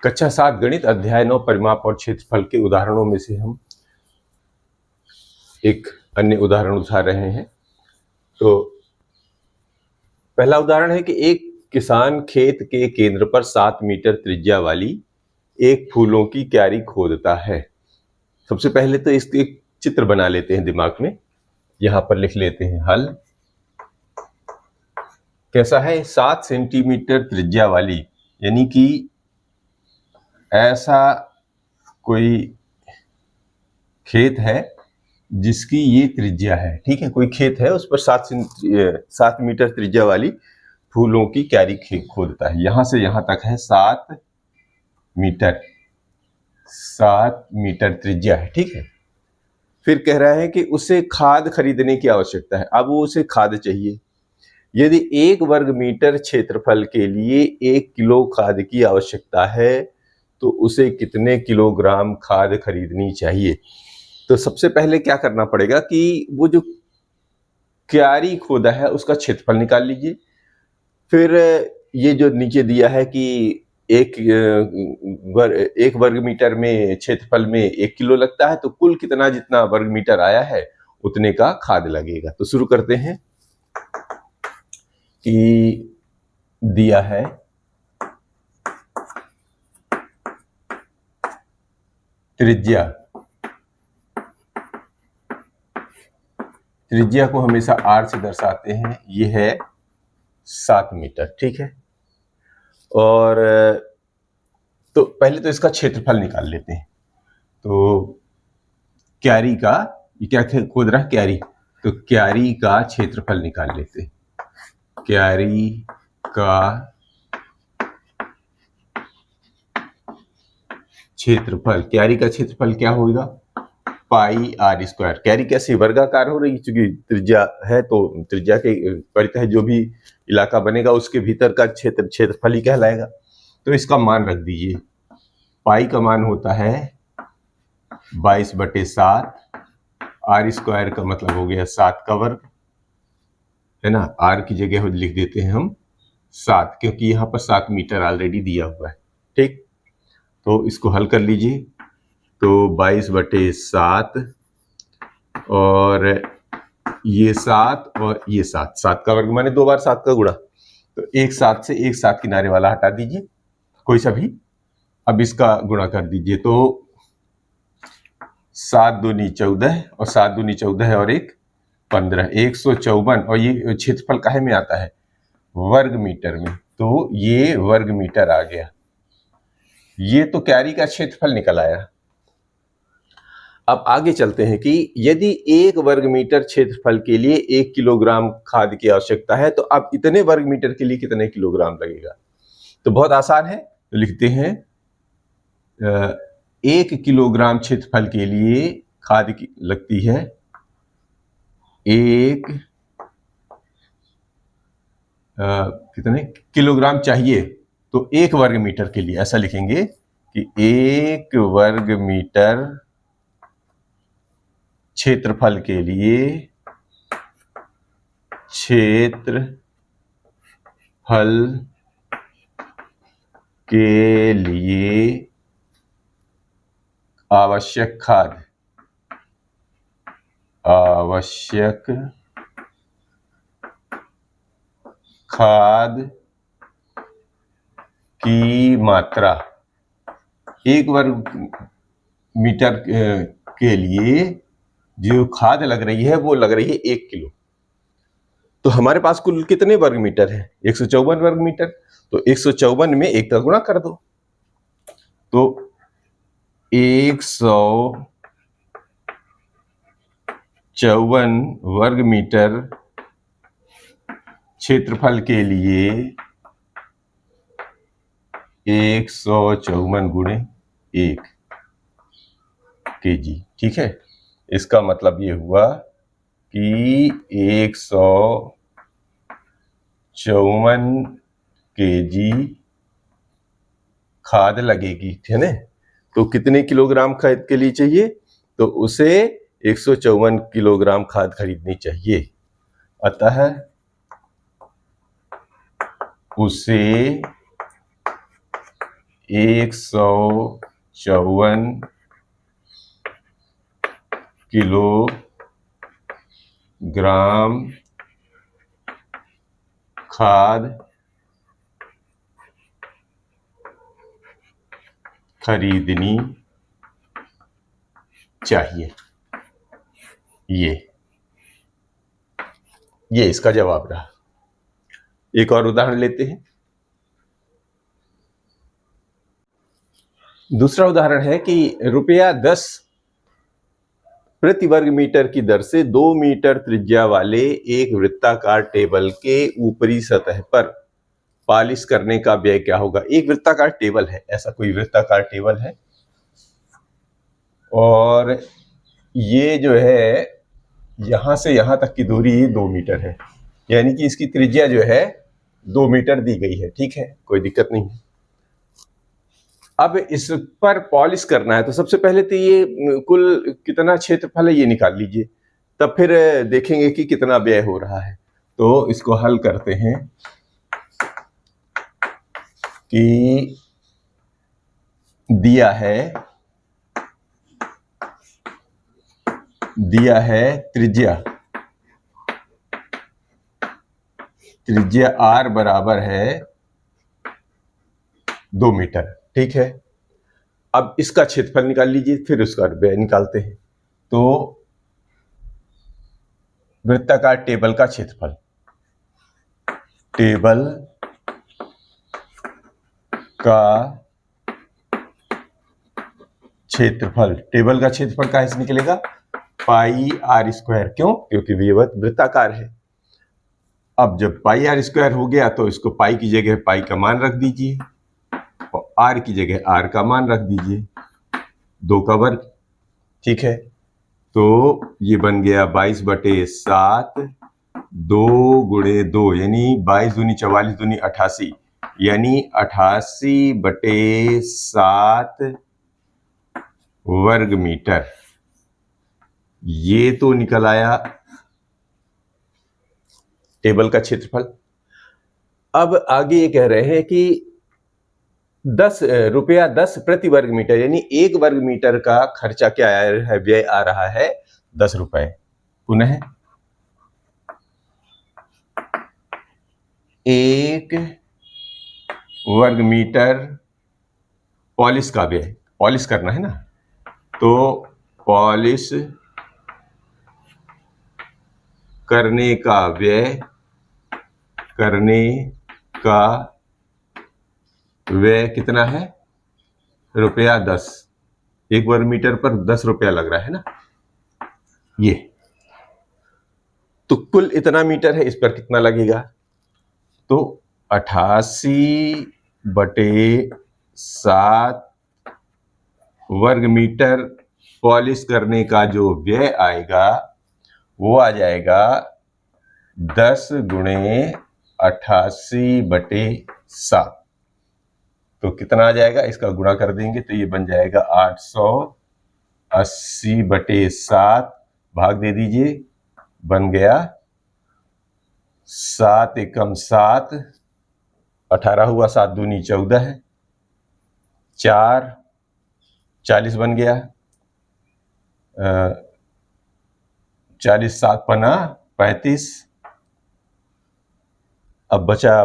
कक्षा 7 गणित अध्याय 9 परिमाप और क्षेत्रफल के उदाहरणों में से हम एक अन्य उदाहरण उठा रहे हैं। तो पहला उदाहरण है कि एक किसान खेत के केंद्र पर 7 मीटर त्रिज्या वाली एक फूलों की क्यारी खोदता है। सबसे पहले तो इसके एक चित्र बना लेते हैं दिमाग में। यहां पर लिख लेते हैं हल। कैसा है? 7 सेंटीमीटर त्रिज्या वाली, यानी कि ऐसा कोई खेत है जिसकी ये त्रिज्या है। ठीक है, कोई खेत है उस पर 7 मीटर त्रिज्या वाली फूलों की क्यारी खोदता है। यहां से यहां तक है 7 मीटर, 7 मीटर त्रिज्या है। ठीक है, फिर कह रहा है कि उसे खाद खरीदने की आवश्यकता है। अब वो उसे खाद चाहिए। यदि 1 वर्ग मीटर क्षेत्रफल के लिए 1 किलो खाद की आवश्यकता है तो उसे कितने किलोग्राम खाद खरीदनी चाहिए? तो सबसे पहले क्या करना पड़ेगा कि वो जो क्यारी खोदा है उसका क्षेत्रफल निकाल लीजिए। फिर ये जो नीचे दिया है कि एक वर्ग मीटर में क्षेत्रफल में 1 किलो लगता है, तो कुल कितना जितना वर्ग मीटर आया है उतने का खाद लगेगा। तो शुरू करते हैं कि दिया है त्रिज्या को हमेशा r से दर्शाते हैं। ये है 7 मीटर। ठीक है, और तो पहले तो इसका क्षेत्रफल निकाल लेते हैं। तो क्यारी का, ये क्या खोद रहा है? क्यारी। तो क्यारी का क्षेत्रफल निकाल लेते हैं। क्यारी का क्षेत्रफल क्या होगा? पाई आर स्क्वायर। क्यारी कैसे वर्गाकार हो रही है, चूंकि त्रिज्या है तो त्रिज्या के परितः जो भी इलाका बनेगा उसके भीतर का क्षेत्रफल ही कहलाएगा। तो इसका मान रख दीजिए। पाई का मान होता है 22/7। आर स्क्वायर का मतलब हो गया 7 का वर्ग, है ना। आर की जगह लिख देते हैं हम 7, क्योंकि यहाँ पर 7 मीटर ऑलरेडी दिया हुआ है। ठीक, तो इसको हल कर लीजिए। तो 22/7 और ये 7 और ये 7 का वर्ग माने 2 बार 7 का गुणा। तो एक 7 से एक 7 किनारे वाला हटा दीजिए, कोई सा भी। अब इसका गुणा कर दीजिए। तो 7 दूनी 14 और 7 दूनी 14 और 1 15, 154। और ये क्षेत्रफल काहे में आता है? वर्ग मीटर में। तो ये वर्ग मीटर आ गया। ये तो क्यारी का क्षेत्रफल निकल आया। अब आगे चलते हैं कि यदि 1 वर्ग मीटर क्षेत्रफल के लिए 1 किलोग्राम खाद की आवश्यकता है तो अब इतने वर्ग मीटर के लिए कितने किलोग्राम लगेगा? तो बहुत आसान है, तो लिखते हैं 1 किलोग्राम क्षेत्रफल के लिए खाद की लगती है 1 कितने किलोग्राम चाहिए। तो 1 वर्ग मीटर के लिए ऐसा लिखेंगे कि 1 वर्ग मीटर क्षेत्रफल के लिए आवश्यक खाद की मात्रा 1 वर्ग मीटर के लिए जो खाद लग रही है वो लग रही है 1 किलो। तो हमारे पास कुल कितने वर्ग मीटर है? 154 वर्ग मीटर। तो 154 में 1 का गुणा कर दो। तो 154 वर्ग मीटर क्षेत्रफल के लिए 154 गुणे 1 kg। ठीक है, इसका मतलब ये हुआ कि 154 kg खाद लगेगी, है ना। तो कितने किलोग्राम खाद के लिए चाहिए? तो उसे 154 किलोग्राम खाद खरीदनी चाहिए। अतः उसे 154 किलोग्राम खाद खरीदनी चाहिए। ये इसका जवाब रहा। एक और उदाहरण लेते हैं। दूसरा उदाहरण है कि ₹10 प्रति वर्ग मीटर की दर से 2 मीटर त्रिज्या वाले एक वृत्ताकार टेबल के ऊपरी सतह पर पॉलिश करने का व्यय क्या होगा। एक वृत्ताकार टेबल है, ऐसा कोई वृत्ताकार टेबल है और ये जो है यहां से यहां तक की दूरी 2 मीटर है, यानी कि इसकी त्रिज्या जो है 2 मीटर दी गई है। ठीक है, कोई दिक्कत नहीं है। अब इस पर पॉलिश करना है तो सबसे पहले तो ये कुल कितना क्षेत्रफल है ये निकाल लीजिए, तब फिर देखेंगे कि कितना व्यय हो रहा है। तो इसको हल करते हैं कि दिया है त्रिज्या r बराबर है 2 मीटर। ठीक है, अब इसका क्षेत्रफल निकाल लीजिए, फिर उसका व्यय निकालते हैं। तो वृत्ताकार टेबल का क्षेत्रफल, टेबल का क्षेत्रफल का ऐसे निकलेगा पाई r स्क्वायर। क्यों? क्योंकि ये वृत्ताकार है। अब जब पाई r स्क्वायर हो गया तो इसको पाई की जगह पाई का मान रख दीजिए और r की जगह r का मान रख दीजिए, 2 का वर्ग। ठीक है, तो ये बन गया 22/7, 2 × 2 यानी 22 दूनी 44 दूनी 88, यानी 88/7 वर्ग मीटर। ये तो निकल आया टेबल का क्षेत्रफल। अब आगे ये कह रहे हैं कि ₹10 प्रति वर्ग मीटर, यानी 1 वर्ग मीटर का खर्चा क्या है, व्यय आ रहा है 10 रुपए। पुनः 1 वर्ग मीटर पॉलिश का व्यय, पॉलिश करना है ना, तो पॉलिश करने का व्यय कितना है, ₹10। 1 वर्ग मीटर पर 10 रुपया लग रहा है ना। ये तो कुल इतना मीटर है, इस पर कितना लगेगा, तो 88/7 वर्ग मीटर पॉलिश करने का जो व्यय आएगा वो आ जाएगा 10 × 88/7। तो कितना आ जाएगा, इसका गुणा कर देंगे तो ये बन जाएगा 880/7, भाग दे दीजिए, बन गया 7 एकम 7, 18 हुआ, 7 दूनी 14 है, 4 40 बन गया, 40 7 पना 35, अब बचा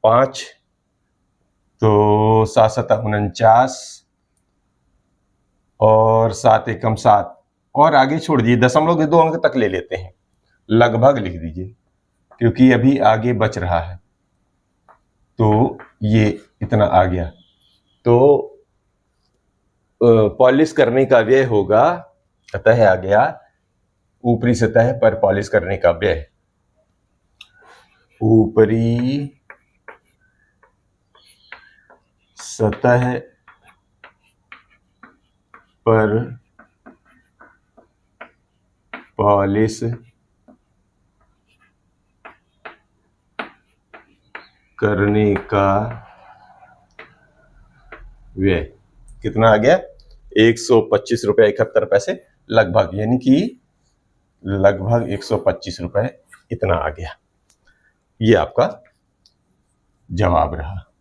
5, तो 7 7 49 और 7 एकम 7, और आगे छोड़ दीजिए, दशमलव के 2 अंक तक ले लेते हैं, लगभग लिख दीजिए क्योंकि अभी आगे बच रहा है। तो ये इतना आ गया। तो पॉलिश करने का व्यय होगा, अतः आ गया ऊपरी सतह पर पॉलिश करने का व्यय, ऊपरी सतह पर पॉलिश करने का व्यय कितना आ गया, 125 रुपये 71 पैसे लगभग, यानी कि लगभग 125 रुपये इतना आ गया। ये आपका जवाब रहा।